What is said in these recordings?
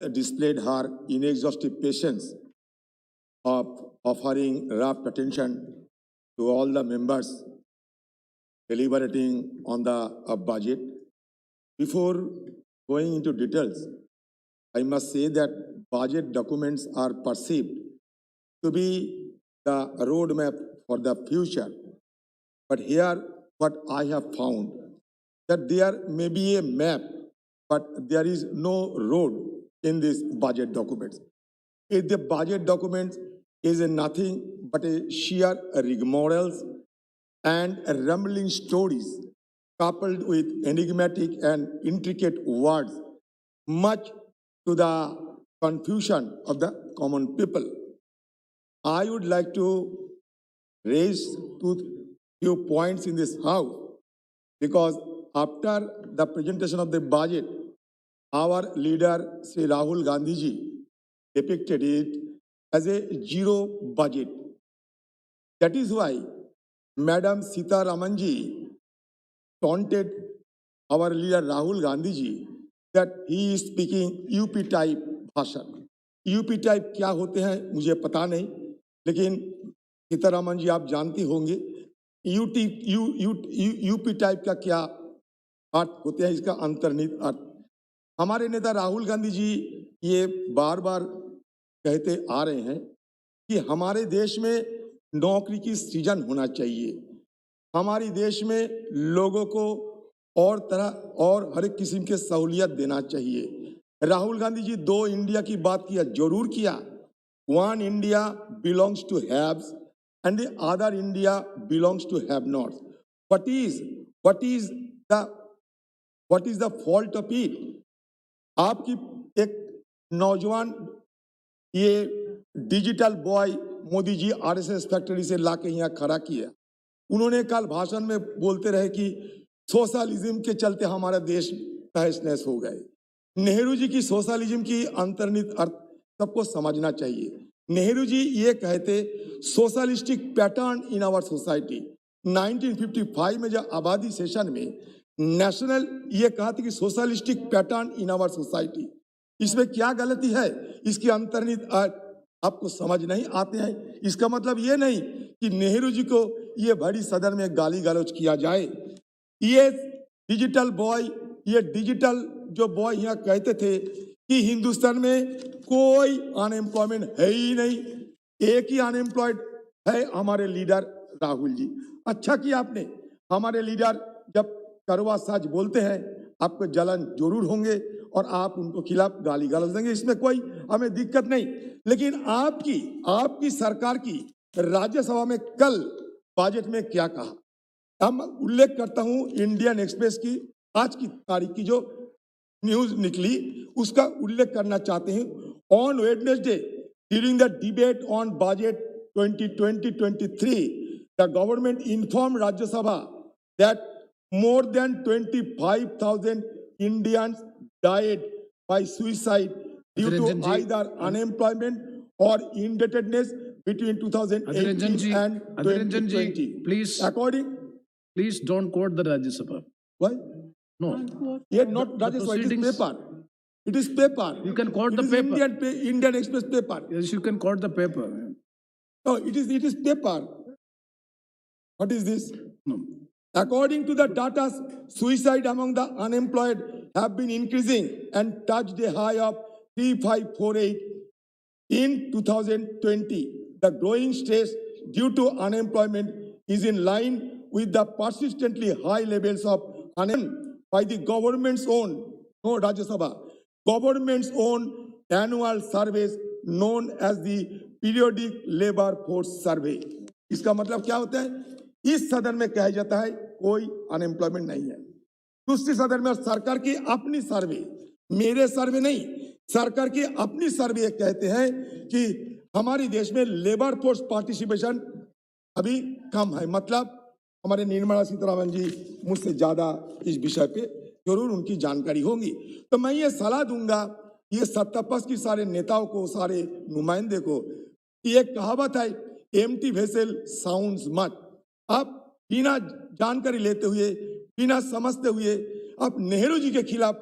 displayed her inexhaustive patience of offering rapt attention to all the members deliberating on the budget. Before going into details, I must say that budget documents are perceived to be the roadmap for the future. But here, what I have found, that there may be a map, but there is no road in these budget documents. If the budget document is nothing but a sheer rigmaroles and rambling stories coupled with enigmatic and intricate words, much to the confusion of the common people. I would like to raise few points in this house, because after the presentation of the budget, our leader, Sri Rahul Gandhi ji, depicted it as a zero budget. That is why Madam Sita Ramanji taunted our leader Rahul Gandhi ji that he is speaking UP type भाषण. UP type क्या होते हैं मुझे पता नहीं, लेकिन सीतारामन जी आप जानती होंगे UP टाइप का क्या अर्थ होते हैं, इसका अंतर्निहित अर्थ. हमारे नेता राहुल गांधी जी ये बार बार कहते आ रहे हैं कि हमारे देश में नौकरी की सृजन होना चाहिए, हमारे देश में लोगों को और तरह और हर एक किस्म के सहूलियत देना चाहिए. राहुल गांधी जी दो इंडिया की बात किया, जरूर किया. One India belongs to haves and the other India belongs to have-nots. What is the fault of it? आपकी एक नौजवान ये digital boy Modi ji RSS factory से लाके यहाँ खड़ा किया. उन्होंने कल भाषण में बोलते रहे कि सोशलिज्म के चलते हमारा देश तहस नहस हो गए. नेहरू जी की सोशलिज्म की अंतर्निहित अर्थ सबको समझना चाहिए. नेहरू जी ये कहते socialistic pattern in our society. 1955 में जब आबादी सेशन में नेशनल ये कहा था कि socialistic pattern in our society. इसमें क्या गलती है, इसकी अंतर्निहित अर्थ आपको समझ नहीं आते हैं. इसका मतलब ये नहीं कि नेहरू जी को ये बड़ी सदन में गाली गलौज किया जाए. ये डिजिटल बॉय, ये डिजिटल जो बॉय यहाँ कहते थे कि हिंदुस्तान में कोई अनएम्प्लॉयमेंट है ही नहीं, एक ही अनएम्प्लॉयड है हमारे लीडर राहुल जी. अच्छा किया आपने. हमारे लीडर जब करवा सच बोलते हैं आपको जलन जरूर होंगे और आप उनको खिलाफ गाली गलौज देंगे, इसमें कोई हमें दिक्कत नहीं. लेकिन आपकी सरकार की राज्यसभा में कल बजट में क्या कहा, हम उल्लेख करता हूं इंडियन एक्सप्रेस की आज की तारीख की जो न्यूज निकली उसका उल्लेख करना चाहते हैं. On Wednesday during the debate on budget 2020-23 the government inform Rajya Sabha that more than 25,000 Indians died by suicide due to either unemployment or indebtedness between 2018 and 2020. Please don't quote the Rajya Sabha. Why? No. Yet not Rajya Sabha, it is paper. It is paper. You can quote the paper. Indian Express paper. Yes, you can quote the paper. No, it is paper. What is this? No. According to the data, suicide among the unemployed have been increasing and touched a high of 3548 in 2020. The growing stress due to unemployment is in line with the persistently high levels of unemployment by the government's own, no Rajya Sabha, government's own annual surveys known as the periodic labor force survey. इसका मतलब क्या होता है, इस सदन में कहा जाता है कोई अनएम्प्लॉयमेंट नहीं है, दूसरी सदन में सरकार की अपनी सर्वे, मेरे सर्वे नहीं, सरकार की अपनी सर्वे कहते हैं कि हमारे देश में लेबर फोर्स पार्टिसिपेशन अभी कम है. मतलब हमारे निर्मला सीतारमण जी मुझसे ज्यादा इस विषय पे जरूर उनकी जानकारी होगी. तो मैं ये सलाह दूंगा ये सत्तापक्ष की सारे नेताओं को, सारे नुमाइंदे को, ये कहावत है एम्प्टी वेसल साउंड्स मच. आप बिना जानकारी लेते हुए, बिना समझते हुए आप नेहरू जी के खिलाफ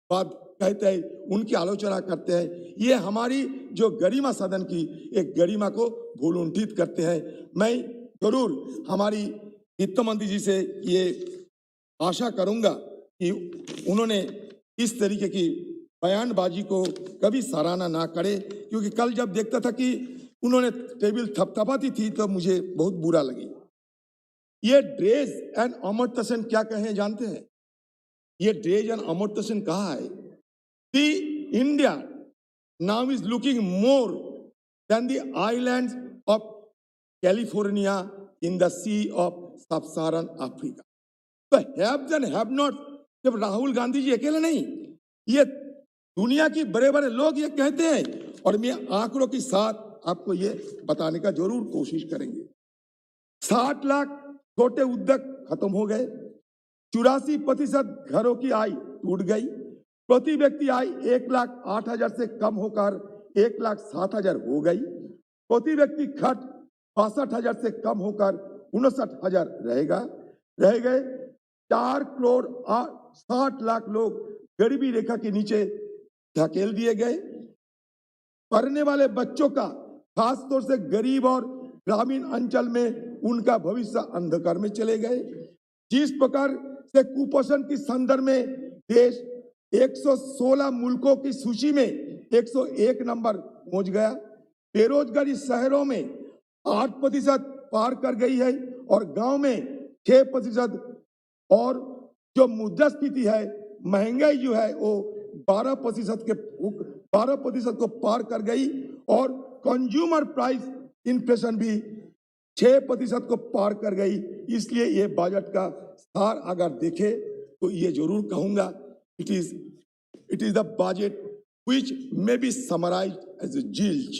बात कहते हैं, उनकी आलोचना करते हैं। ये हमारी जो गरिमा सदन की एक गरिमा को भूलुंठित करते हैं। मैं जरूर हमारी वित्त मंत्री जी से ये आशा करूंगा कि उन्होंने इस तरीके की बयानबाजी को कभी सराहना ना करे, क्योंकि कल जब देखता था कि उन्होंने टेबल थपथपाती थी तो मुझे बहुत बुरा लगी। ये ड्रेस एंड अमर्त्य सेन क्या कहे जानते हैं? ये ड्रेस एंड अमर्त्य सेन कहा है कि India now is looking more than the islands of California in the sea of sub Saharan Africa. तो हैव्स एंड हैव नॉट जब राहुल गांधी जी अकेले नहीं, ये दुनिया की बड़े बड़े लोग ये कहते हैं, और मैं आंकड़ों के साथ आपको ये बताने का जरूर कोशिश करेंगे। 60 लाख छोटे उद्योग खत्म हो गए, 84% घरों की आय टूट गई, प्रति व्यक्ति आय 1,08,000 से कम होकर 1,07,000 हो गई, प्रति व्यक्ति खर्च 62,000 से कम होकर 59,000 रह गए। 4 करोड़ 60 लाख लोग गरीबी रेखा के नीचे धकेल दिए गए। पढ़ने वाले बच्चों का, खासतौर से गरीब और ग्रामीण अंचल में, उनका भविष्य अंधकार में चले गए। जिस प्रकार से कुपोषण की संदर्भ में देश 116 मुल्कों की सूची में 101 नंबर पहुंच गया। बेरोजगारी शहरों में 8% पार कर गई है और गांव में 6%, और जो मुद्रास्फीति है, महंगाई जो है वो 12% को पार कर गई, और कंज्यूमर प्राइस इन्फ्लेशन भी 6% को पार कर गई। इसलिए ये बजट का सार अगर देखे तो ये जरूर कहूंगा, it is the budget which may be summarised as a zilch.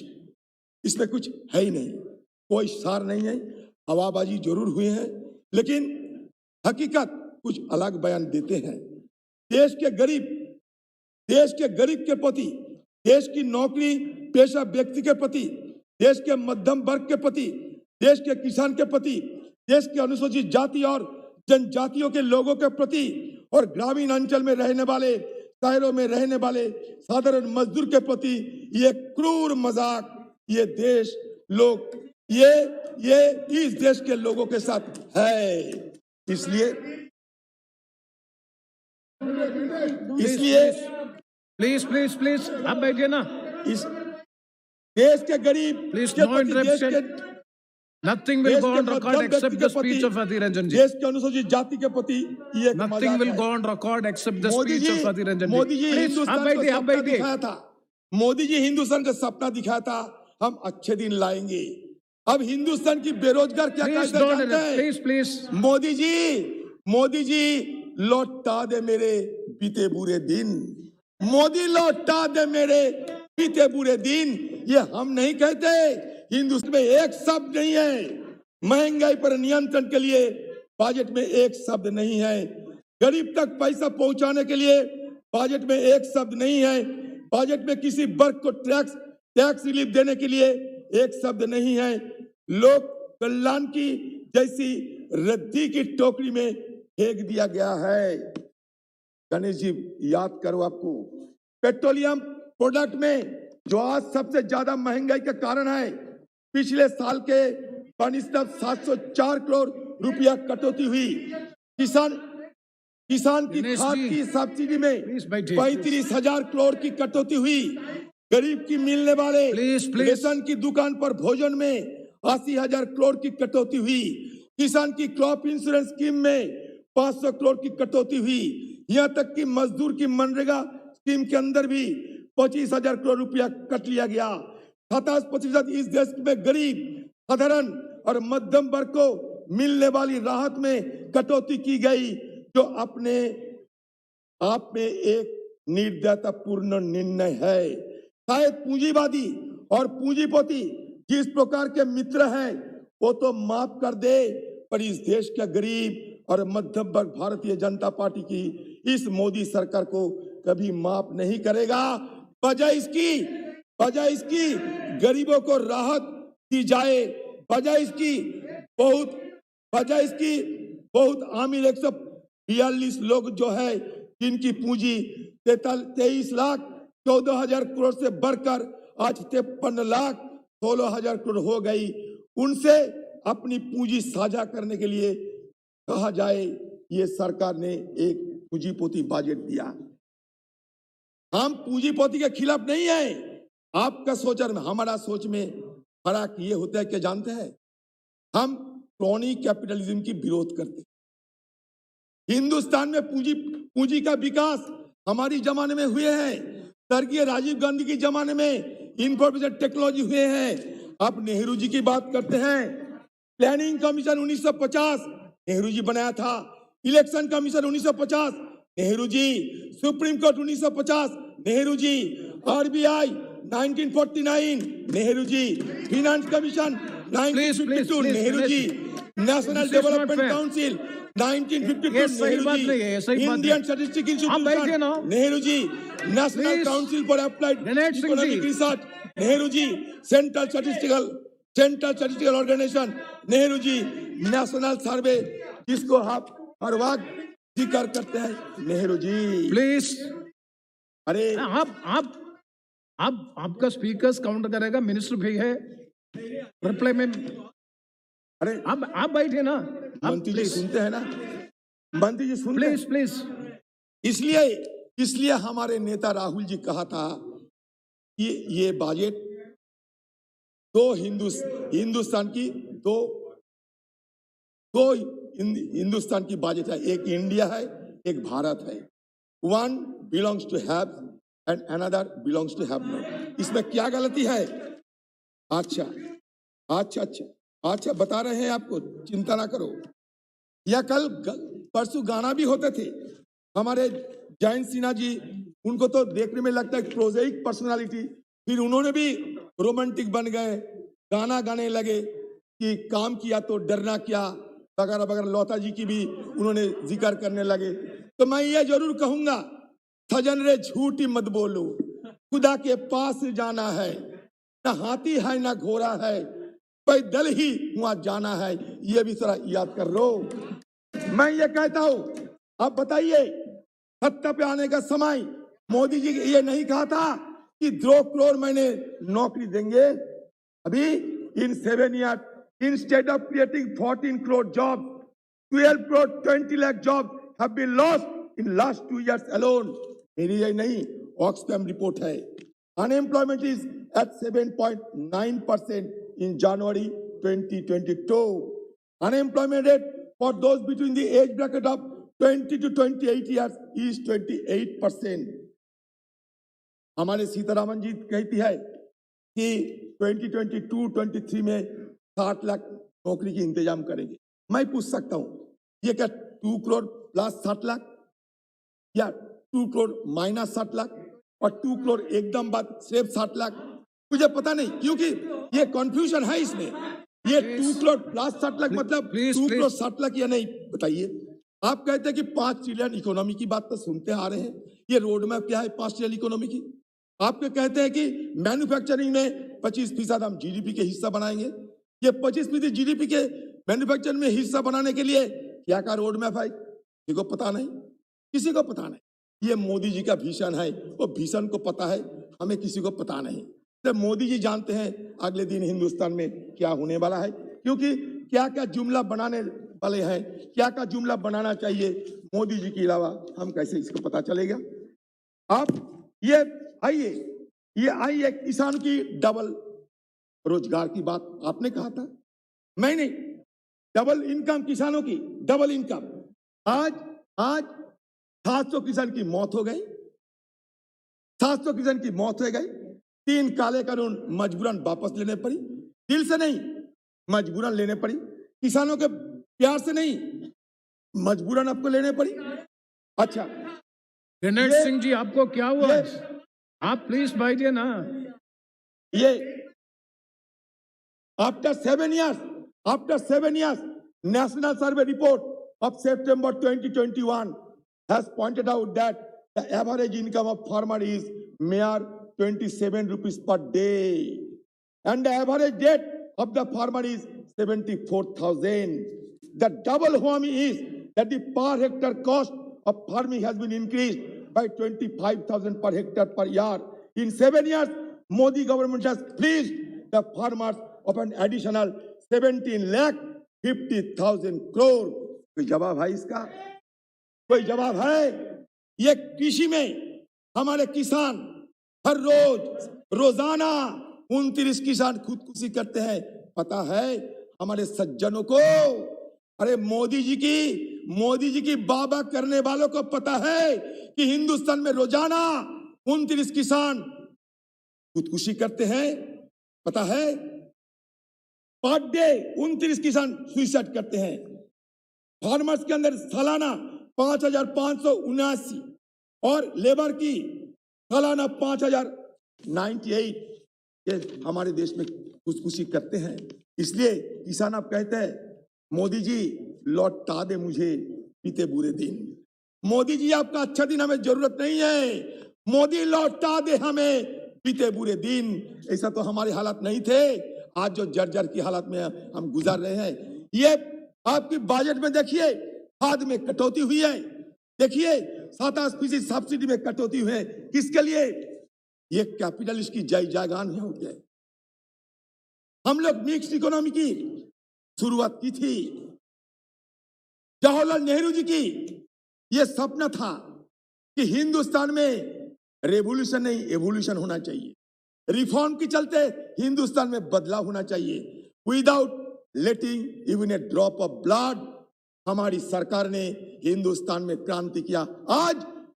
इसमें कुछ है ही नहीं, कोई सार नहीं है, हवाबाजी जरूर हुए हैं, लेकिन हकीकत कुछ अलग बयान देते हैं। देश के गरीब के प्रति, देश की नौकरी पेशा व्यक्ति के प्रति, देश के मध्यम वर्ग के प्रति, देश के किसान के प्रति, देश के अनुसूचित जाति और जनजातियों के लोगों के प्रति, और ग्रामीण अंचल में रहने वाले, शहरों में रहने वाले साधारण मजदूर के प्रति ये क्रूर मजाक ये देश लोग ये इस देश के लोगों के साथ है। इसलिए प्लीज आप बैठिए ना। इस देश के गरीब प्लीज के नो प्रति, interruption. Nothing will go on record except the speech of Adhir Ranjan ji. देश के अनुसूचित जाति के प्रति ये Nothing will go on record except the Modi speech ji, of Adhir Ranjan ji. Modi ji Please, Hindustan आप को बैठिए, सपना दिखाया था, मोदी जी हिंदुस्तान का सपना दिखाया था, हम अच्छे दिन लाएंगे। अब हिंदुस्तान की बेरोजगार क्या Please कहते don't जानते हैं? please. मोदी जी लौटा दे मेरे बीते बुरे दिन, मोदी लौटा दे मेरे बीते बुरे दिन। ये हम नहीं कहते, हिंदुस्तान में एक शब्द नहीं है। महंगाई पर नियंत्रण के लिए बजट में एक शब्द नहीं है। गरीब तक पैसा पहुंचाने के लिए बजट में एक शब्द नहीं है। बजट में किसी वर्ग को टैक्स रिलीफ देने के लिए एक शब्द नहीं है। लोक कल्याण की जैसी रद्दी की टोकरी में फेंक दिया गया है। गणेश जी याद करो, आपको पेट्रोलियम प्रोडक्ट में जो आज सबसे ज्यादा महंगाई का कारण है, पिछले साल के बनिस्बत 704 करोड़ रुपया कटौती हुई। किसान की खाद की सब्सिडी में 35,000 करोड़ की कटौती हुई। गरीब की मिलने वाले रेशन की दुकान पर भोजन में 80,000 करोड़ की कटौती हुई। किसान की क्रॉप इंश्योरेंस स्कीम में 500 करोड़ की कटौती हुई। यहाँ तक कि मजदूर की मनरेगा स्कीम के अंदर भी 25,000 करोड़ रुपया कट लिया गया। 27% इस देश में गरीब, साधारण और मध्यम वर्ग को मिलने वाली राहत में कटौती की गई, जो अपने आप में एक निर्दयतापूर्ण निर्णय है। शायद पूंजीवादी और पूंजीपति जिस प्रकार के मित्र हैं वो तो माफ कर दे, पर इस देश के गरीब और मध्यम वर्ग भारतीय जनता पार्टी की इस मोदी सरकार को कभी माफ नहीं करेगा। वजह इसकी गरीबों को राहत दी जाए, वजह इसकी बहुत अमीर 142 लोग जो है जिनकी पूंजी 23,14,000 करोड़ से बढ़कर आज 53,16,000 करोड़ हो गई। उनसे अपनी पूंजी साझा करने के लिए कहा जाए, ये सरकार ने एक पूंजीपति बजट दिया। हम पूंजीपति के खिलाफ नहीं है। आपका सोच और हमारा सोच में फर्क ये होता है कि जानते हैं, हम क्रोनी कैपिटलिज्म की विरोध करते हैं। हिंदुस्तान में पूंजी का विकास हमारी जमाने में हुए हैं। स्वर्गीय राजीव गांधी के जमाने में इंफॉर्मेशन टेक्नोलॉजी हुए हैं। आप नेहरू जी की बात करते हैं, प्लानिंग कमीशन 1950 नेहरू जी बनाया था। Election commission 1950 Nehru ji, supreme court 1950 Nehru ji, RBI 1949 Nehru ji, finance commission 1952 Nehru ji, national development council 1952 Nehru ji, Indian statistics institute Nehru ji, national council for applied economic research Nehru ji, central statistical organisation Nehru ji, national survey जिसको आप हर वक्त जिक्र करते हैं नेहरू जी। प्लीज, अरे आपका स्पीकर काउंट करेगा, मिनिस्टर भी है रिप्लाई में। अरे आप बैठे ना, मंत्री जी सुनते हैं ना, मंत्री जी सुनते हैं। प्लीज इसलिए हमारे नेता राहुल जी कहा था कि ये बजट दो हिंदुस्तान की बजट है। एक इंडिया है, एक भारत है। One belongs to have and another belongs to have not. इसमें क्या गलती है? अच्छा बता रहे हैं आपको, चिंता ना करो। या कल परसों गाना भी होते थे हमारे जयंत सिन्हा जी, उनको तो देखने में लगता है प्रोजेक्ट पर्सनालिटी, फिर उन्होंने भी रोमांटिक बन गए, गाना गाने लगे कि काम किया तो डरना क्या वगैरह वगैरह। लौता जी की भी उन्होंने जिक्र करने लगे। तो मैं ये जरूर कहूंगा, सजन रे झूठ मत बोलो, खुदा के पास जाना है, ना हाथी है ना घोड़ा है, पैदल ही वहां जाना है, ये भी थोड़ा याद कर लो। मैं ये कहता हूं, अब बताइए, सत्ता पे आने का समय मोदी जी ये नहीं कहा था कि 2 करोड़ महीने नौकरी देंगे? अभी इन 7 years, instead of creating 14 crore jobs, 12 crore 20 lakh jobs have been lost in last 2 years alone. मेरी ये नहीं, ऑक्सफैम रिपोर्ट है। Unemployment is at 7.9% in January 2022. Unemployment rate for those between the age bracket of 20 to 28 years is 28%. हमारे सीतारामन जी कहती है कि 2022-23 में 60 लाख नौकरी की इंतजाम करेंगे। मैं पूछ सकता हूं, ये क्या 2 करोड़ प्लस 60 लाख या 2 करोड़ माइनस 60 लाख और 2 करोड़ एकदम बाद सिर्फ 60 लाख? मुझे पता नहीं, क्योंकि ये कंफ्यूजन है इसमें। ये 2 करोड़ प्लस 60 लाख मतलब 2 करोड़ 60 लाख या नहीं? बताइए। आप कहते हैं कि 5 ट्रिलियन इकोनॉमी की बात तो सुनते आ रहे हैं, ये रोड मैप क्या है 5 ट्रिलियन इकोनॉमी की? आपके कहते हैं कि मैन्युफैक्चरिंग में 25% हम जीडीपी के हिस्सा बनाएंगे। ये 25% जीडीपी के मैन्युफैक्चरिंग में हिस्सा बनाने के लिए क्या का रोड मैप है? किसी को पता नहीं, किसी को पता नहीं। ये मोदी जी का भीषण है, वो भीषण को पता है, हमें किसी को पता नहीं। तो मोदी जी जानते हैं अगले दिन हिंदुस्तान में क्या होने वाला है, क्योंकि क्या क्या जुमला बनाने वाले हैं, क्या क्या जुमला बनाना चाहिए मोदी जी के अलावा हम कैसे इसको पता चलेगा? आप ये आइए किसान की डबल रोजगार की बात आपने कहा था, मैं नहीं। डबल इनकम, किसानों की डबल इनकम। आज 700 किसान की मौत हो गई, 700 किसान की मौत हो गई। 3 काले कानून मजबूरन वापस लेने पड़ी, दिल से नहीं, मजबूरन लेने पड़ी। किसानों के प्यार से नहीं, मजबूरन आपको लेने पड़ी। अच्छा, दिनेश सिंह जी, आपको क्या हुआ? आप प्लीज बैठिए ना। ये after 7 years, National Survey report of September 2021 has pointed out that the average income of farmer is mere 27 rupees per day, and the average debt of the farmer is 74,000. The double whammy is that the per hectare cost of farming has been increased by 25,000 per hectare per year. In 7 years, Modi government has fleeced the farmers of an additional 17,50,000 crore. कोई जवाब है इसका? कोई जवाब है? ये कृषि में हमारे किसान हर रोजाना 29 किसान खुदकुशी करते हैं। पता है हमारे सज्जनों को? अरे मोदी जी की बाबा करने वालों को पता है कि हिंदुस्तान में रोजाना 29 किसान खुदकुशी करते हैं। पता है पर डे 29 किसान सुसाइड करते हैं। फार्मर्स के अंदर सालाना 5,579 और लेबर की सालाना 5,098 ये हमारे देश में खुदकुशी करते हैं। इसलिए किसान अब कहते हैं मोदी जी लौटा दे मुझे बीते बुरे दिन। मोदी जी आपका अच्छा दिन हमें जरूरत नहीं है, मोदी लौटा दे हमें बीते बुरे दिन। ऐसा तो हमारे हालात नहीं थे, आज जो जर्जर की हालत में हम गुजार रहे हैं। ये आपकी बजट में देखिए खाद में कटौती हुई है, देखिए 27% सब्सिडी में कटौती हुई है। किसके लिए? ये कैपिटलिस्ट की जय जयगान है। हो गया हम लोग मिक्स्ड इकोनॉमी की शुरुआत की थी। जवाहरलाल नेहरू जी की यह सपना था कि हिंदुस्तान में रेवोल्यूशन नहीं एवोल्यूशन होना चाहिए, रिफॉर्म के चलते हिंदुस्तान में बदलाव होना चाहिए। Without letting even a drop of blood हमारी सरकार ने हिंदुस्तान में क्रांति किया। आज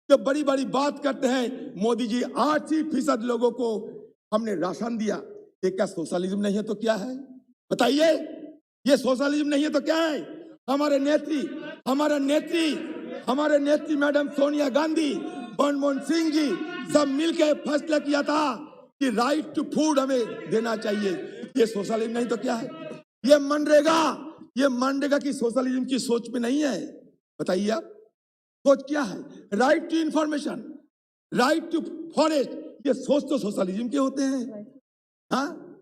तो बड़ी बड़ी बात करते हैं मोदी जी 80% लोगों को हमने राशन दिया। ये क्या सोशलिज्म नहीं है तो क्या है? बताइए, ये सोशलिज्म नहीं है तो क्या है? हमारे नेत्री मैडम सोनिया गांधी, मनमोहन सिंह जी सब मिलकर फैसला किया था कि राइट टू फूड हमें देना चाहिए। ये सोशलिज्म नहीं तो क्या है? ये मनरेगा की सोशलिज्म की सोच में नहीं है। बताइए आप सोच क्या है? Right to information, right to forest, ये सोच तो सोशलिज्म के होते हैं। हाँ,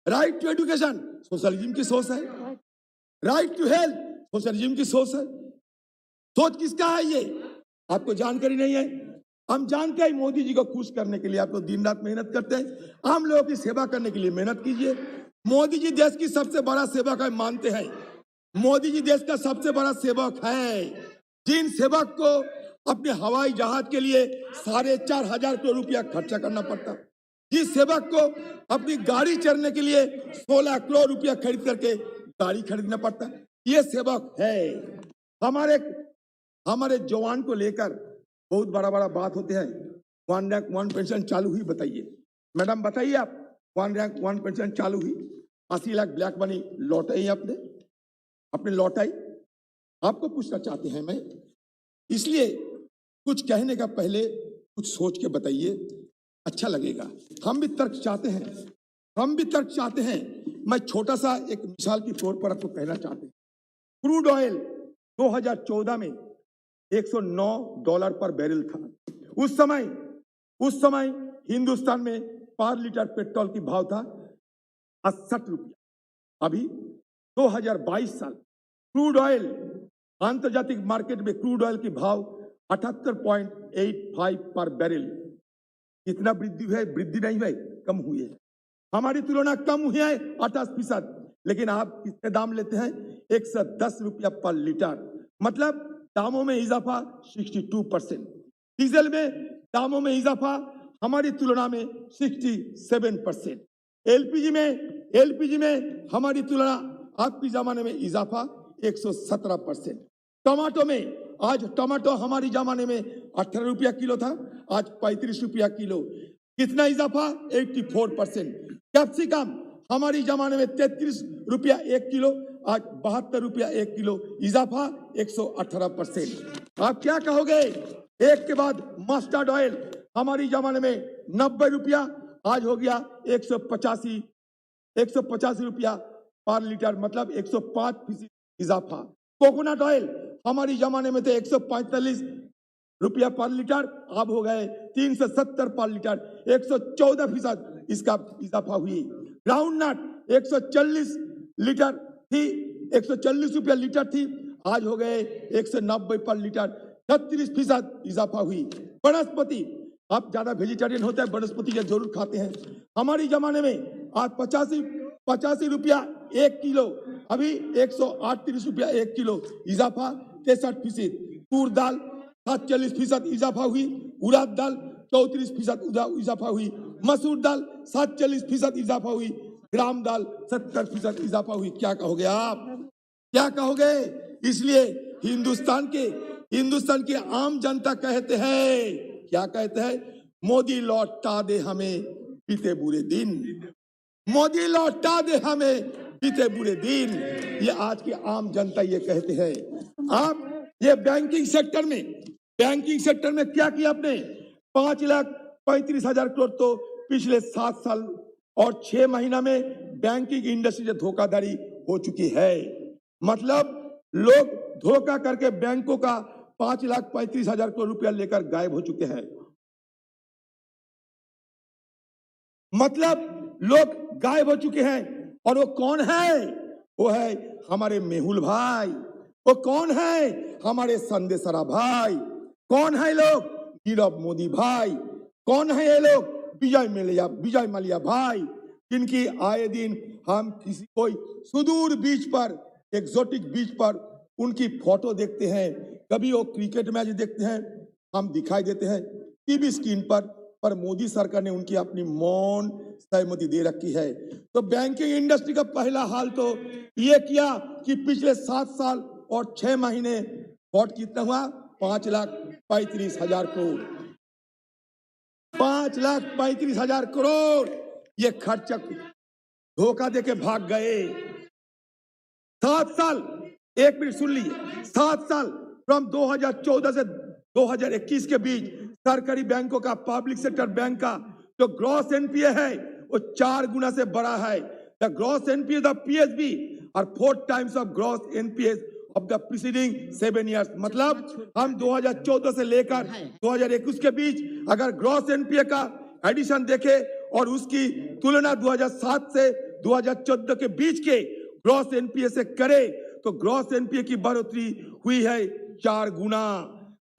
राइट टू एजुकेशन सोशलिज्म की सोच है, राइट टू हेल्थ सोशलिज्म की सोच है। सोच किसका है ये आपको जानकारी नहीं है? हम जानते हैं मोदी जी को खुश करने के लिए आप लोग दिन रात मेहनत करते हैं। आम लोगों की सेवा करने के लिए मेहनत कीजिए। मोदी जी देश की सबसे बड़ा सेवक है, मानते हैं मोदी जी देश का सबसे बड़ा सेवक है। जिन सेवक को अपने हवाई जहाज के लिए 4,500 करोड़ रुपया खर्चा करना पड़ता, जिस सेवक को अपनी गाड़ी चढ़ने के लिए 16 करोड़ रुपया खरीद करके गाड़ी खरीदना पड़ता, ये सेवक है। हमारे जवान को लेकर बहुत बड़ा बात होते हैं। 1 रैंक 1 पेंशन चालू हुई, बताइए मैडम, बताइए आप 1 रैंक 1 पेंशन चालू हुई, 80 लाख ब्लैक मनी लौटाई आपने लौटाई? आपको पूछना चाहते हैं मैं, इसलिए कुछ कहने का पहले कुछ सोच के बताइए, अच्छा लगेगा। हम भी तर्क चाहते हैं। मैं छोटा सा एक मिसाल के तौर पर आपको कहना चाहते हैं। क्रूड ऑयल 2014 में $109 पर बैरल था। उस समय हिंदुस्तान में पर लीटर पेट्रोल की भाव था 68 रुपया। अभी 2022 साल क्रूड ऑयल अंतर्जातिक मार्केट में क्रूड ऑयल की भाव 78.85 पर बैरल। कितना वृद्धि है? वृद्धि नहीं है, कम हुई है। हमारी तुलना कम हुई है 28%, लेकिन आप कितने दाम लेते हैं? 110 रुपया पर लीटर, मतलब दामों में इजाफा 62%। डीजल में दामों में इजाफा हमारी तुलना में 67%। एलपीजी में हमारी तुलना आपकी जमाने में इजाफा 117%। टमाटो में आज टमाटो हमारी जमाने में 18 रुपया किलो था, आज 35 रुपया किलो। कितना इजाफा? 84%। कैप्सिकम हमारी जमाने में 33 रुपया 1 किलो, आज 72 रुपया 1 किलो, इजाफा 118%। आप क्या कहोगे? एक के बाद मस्टर्ड ऑयल हमारी जमाने में 90 रुपया, आज हो गया 185 रुपया पर लीटर, मतलब 105% इजाफा। कोकोनट ऑयल हमारी जमाने में थे 145 रुपया पर लीटर, अब हो गए 370 पर लीटर, 114% इसका इजाफा हुई। ग्राउंड नट 140 रुपया लीटर थी, आज हो गए 190 पर लीटर, 36% इजाफा हुई। वनस्पति, आप ज्यादा वेजिटेरियन होता है, वनस्पति का जरूर खाते हैं। हमारी जमाने में आज 85 रुपया 1 किलो, अभी 138 रुपया 1 किलो, इजाफा 63%। तूर दाल 47% इजाफा हुई। उड़द दाल 34% इजाफा हुई। मसूर दाल 47% इजाफा हुई। ग्राम दाल 70% इजाफा हुई। क्या कहोगे आप? क्या कहोगे? इसलिए हिंदुस्तान की आम जनता कहते हैं, क्या कहते हैं? मोदी लौटा दे हमें बीते बुरे दिन, मोदी लौटा दे हमें बीते बुरे दिन। ये आज की आम जनता ये कहते हैं। आप ये बैंकिंग सेक्टर में क्या किया आपने? 5,35,000 करोड़ तो पिछले 7 साल और 6 महीना में बैंकिंग इंडस्ट्री से धोखाधड़ी हो चुकी है। मतलब लोग धोखा करके बैंकों का 5,35,000 करोड़ रुपया लेकर गायब हो चुके हैं। मतलब लोग गायब हो चुके हैं। और वो कौन है? वो है हमारे मेहुल भाई। वो कौन है? हमारे संदेशरा भाई। कौन है लोग? नीरव मोदी भाई। कौन है ये लोग? विजय माल्या भाई, जिनकी आए दिन हम किसी कोई सुदूर बीच पर, एक्सोटिक बीच पर उनकी फोटो देखते हैं। कभी वो क्रिकेट मैच देखते हैं, हम दिखाई देते हैं टीवी स्क्रीन पर मोदी सरकार ने उनकी अपनी मौन सहमति दे रखी है। तो बैंकिंग इंडस्ट्री का पहला हाल तो ये किया कि पिछले 7 साल और 6 महीने फ्रॉड कितना हुआ? 5,35,000 करोड़। 5,35,000 करोड़ ये खर्च धोखा देके भाग गए। 7 साल, एक मिनट सुन लीजिए, 7 साल फ्रॉम 2014 से 2021 के बीच सरकारी बैंकों का, पब्लिक सेक्टर बैंक का जो ग्रॉस एनपीए है वो 4 गुना से बड़ा है। The gross NPA the PSB और 4 times of gross NPA of the preceding 7 years. मतलब हम 2014 से लेकर 2021 के बीच अगर ग्रॉस एनपीए का एडिशन देखे और उसकी तुलना 2007 से 2014 के बीच के ग्रॉस एनपीए से करे तो ग्रॉस एनपीए की बढ़ोतरी हुई है 4 गुना।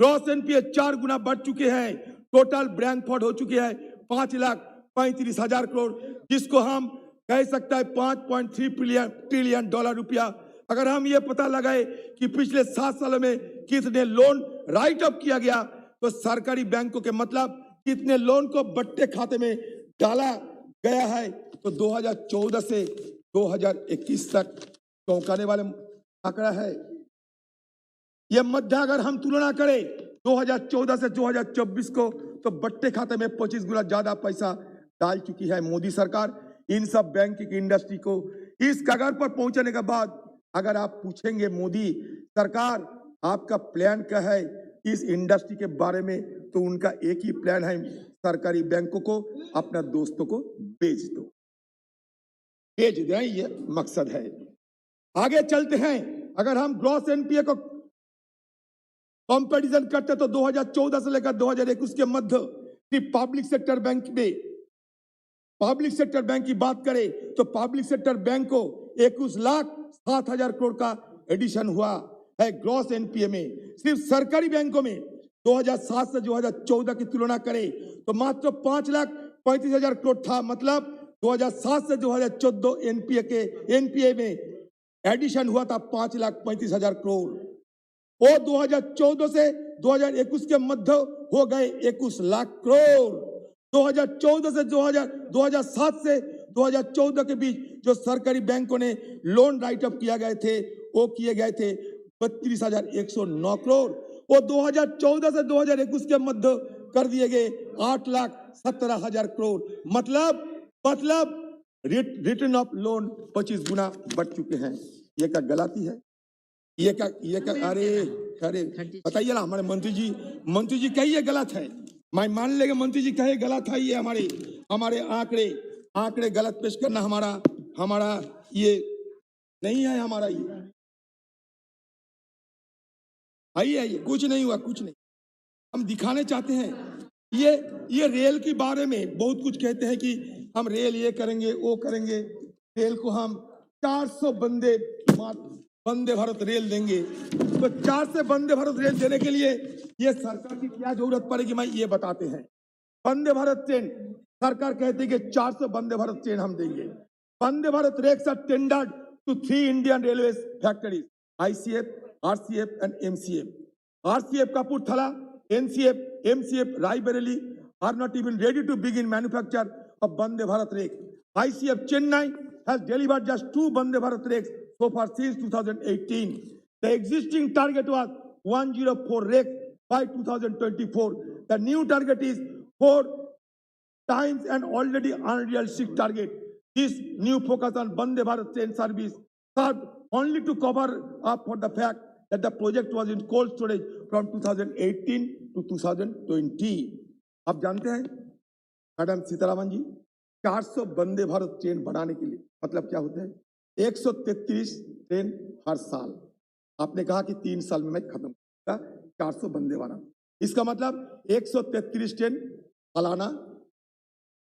ग्रॉस एनपीए 4 गुना बढ़ चुके हैं। टोटल बैंक फ्रॉड हो चुके हैं 5,35,000 करोड़, जिसको हम कह सकते हैं 5.3 ट्रिलियन डॉलर रुपया। अगर हम ये पता लगाए कि पिछले 7 सालों में कितने लोन राइट अप किया गया तो सरकारी बैंकों के मतलब कितने लोन को बट्टे खाते में डाला गया है, तो 2014 से 2021 तक चौंकाने वाले आंकड़ा है। यह मध्य अगर हम तुलना करें 2014 से 2024 को तो बट्टे खाते में 25 गुना ज्यादा पैसा डाल चुकी है मोदी सरकार इन सब बैंकिंग इंडस्ट्री को। इस कगार पर पहुंचने के बाद अगर आप पूछेंगे मोदी सरकार आपका प्लान क्या है इस इंडस्ट्री के बारे में, तो उनका एक ही प्लान है, सरकारी बैंकों को अपना दोस्तों को बेच दो, बेच दें, ये मकसद है। आगे चलते हैं। अगर हम ग्रॉस एनपीए को कंपैरिजन करते तो 2014 से लेकर 2021 के मध्य पब्लिक सेक्टर बैंक में, पब्लिक सेक्टर बैंक की बात करें तो पब्लिक सेक्टर बैंक को 21,07,000 करोड़ का एडिशन हुआ है ग्रॉस एनपीए में। सिर्फ सरकारी बैंकों में 2007 से 2014 की तुलना करें तो मात्र 5,35,000 करोड़ था। मतलब 2007 से 2014 एनपीए में एडिशन हुआ था 5,35,000 करोड़। और 2014 से 2021 के मध्य हो गए 21 लाख करोड़। 2014 से 2007 से 2014 के बीच जो सरकारी बैंकों ने लोन राइट अप किया गए थे वो किए गए थे 32,109 करोड़। और 2014 से 2021 के मध्य कर दिए गए 8,17,000 करोड़। मतलब रिटर्न ऑफ लोन 25 गुना बढ़ चुके हैं। ये क्या गलती है? ये क्या अरे बताइए ना, हमारे मंत्री जी कहिए गलत है। मैं मान लेगा मंत्री जी कहे गलत है, ये हमारे आंकड़े गलत पेश करना हमारा ये नहीं है। हमारा ये आइए कुछ नहीं हुआ, कुछ नहीं। हम दिखाने चाहते हैं ये रेल के बारे में बहुत कुछ कहते हैं कि हम रेल ये करेंगे वो करेंगे। रेल को हम 400 वंदे भारत रेल देंगे। तो 4 से वंदे भारत रेल देने के लिए ये सरकार की क्या जरूरत पड़ेगी, मैं ये बताते हैं। वंदे भारत ट्रेन सरकार कहती है कि 400 वंदे भारत ट्रेन हम देंगे। Vande Bharat rakes are tendered to 3 Indian Railways factories, ICF, RCF and MCF. RCF Kapurthala, NCF, MCF, Raebareli are not even ready to begin manufacture of Vande Bharat rakes. ICF Chennai has delivered just 2 Vande Bharat rakes so far since 2018. The existing target was 104 rakes by 2024. The new target is 4 times an already unrealistic target. This new focus on Vande Bharat train service served only to cover up for the fact that the project was in cold storage from 2018 to 2020. आप जानते हैं madam Sitharaman जी, 400 Vande Bharat train बढ़ाने के लिए मतलब क्या होता है? 133 ट्रेन हर साल। आपने कहा कि 3 साल में मैं खत्म करूंगा 400 वंदे भारत, इसका मतलब 133 ट्रेन सालाना,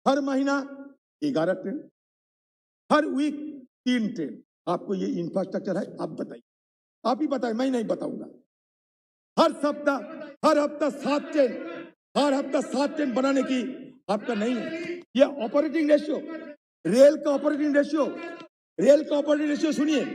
हर महीना 11 ट्रेन, हर वीक 3 ट्रेन। आपको ये इंफ्रास्ट्रक्चर है, आप बताइए, आप ही बताइए, मैं नहीं बताऊंगा। हर हफ्ता 7 ट्रेन, हर हफ्ता 7 ट्रेन बनाने की आपका नहीं है। ये ऑपरेटिंग रेशियो, रेल का ऑपरेटिंग रेशियो सुनिए।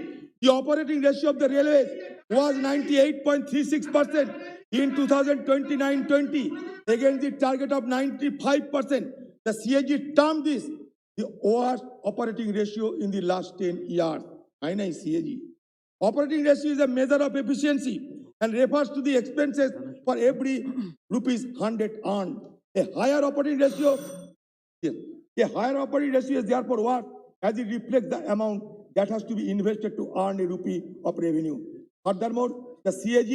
The operating ratio of the railways was 98.36% in 2029-20 against the target of 95%. The CAG termed this the worst operating ratio in the last 10 years. I know CAG. Operating ratio is a measure of efficiency and refers to the expenses for every rupees 100 earned. A higher operating ratio is therefore what? As it reflects the amount that has to be invested to earn a rupee of revenue. Furthermore, the CAG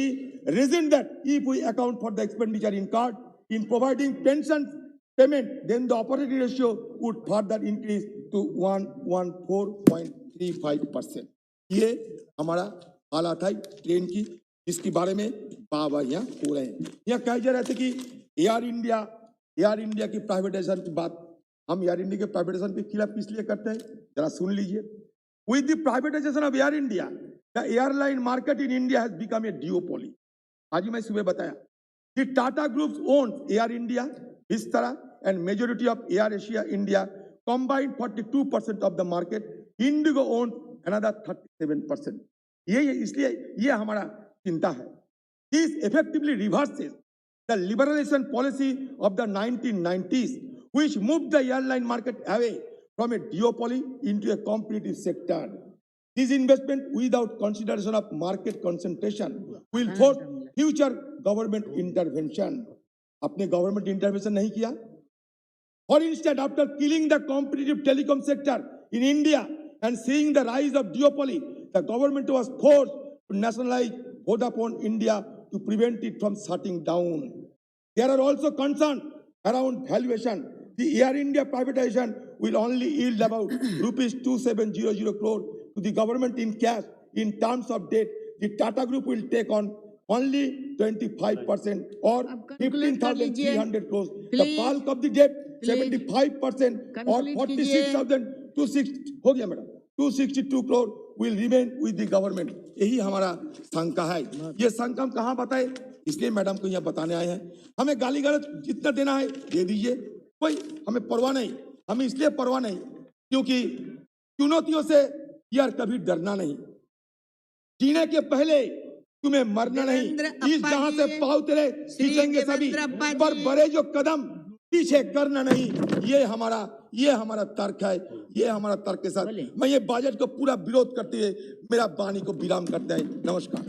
reasoned that if we account for the expenditure incurred in providing pension payment, then the operating ratio would further increase to 114.35%. ये हमारा हालात है train की, इसके बारे में बाबा हो रहे हैं। यहाँ कहा जा रहा था कि एयर इंडिया की प्राइवेटाइजेशन की बात, हम एयर इंडिया के प्राइवेटाइजेशन के खिलाफ इसलिए करते हैं, जरा सुन लीजिए। With the privatization of Air India, the airline market in India has become a duopoly. आज मैं सुबह बताया, the Tata Group owns Air India, Vistara, and majority of Air Asia India combined 42% of the market. Indigo owns another 37%. ये इसलिए ये हमारा चिंता है। This effectively reverses the liberalization policy of the 1990s, which moved the airline market away from a duopoly into a competitive sector. This investment without consideration of market concentration will force future government intervention. अपने government intervention नहीं किया। For instance, after killing the competitive telecom sector in India and seeing the rise of duopoly, the government was forced to nationalize Vodafone India to prevent it from shutting down. There are also concerns around valuation. The Air India privatization will only yield about rupees 2700 crore to the government in cash. In terms of debt, the Tata Group will take on only 25% or 15,300 crores. The bulk of the debt, 75% or 46,260 हो गया madam, 262 crore will remain with the government. यही हमारा शंका है। ये शंका हम कहाँ बताए, इसलिए मैडम को यहाँ बताने आए हैं। हमें गाली गलौज जितना देना है दे दीजिए, कोई हमें परवाह नहीं। हमें इसलिए परवाह नहीं क्योंकि चुनौतियों से यार कभी डरना नहीं, जीने के पहले तुम्हें मरना नहीं। इस जहां से पाँव तेरे खींचेंगे सभी, पर बड़े जो कदम पीछे करना नहीं। ये हमारा तर्क है। ये हमारा तर्क के साथ मैं ये बजट को पूरा विरोध करते हुए मेरा वाणी को विराम करते हैं। नमस्कार।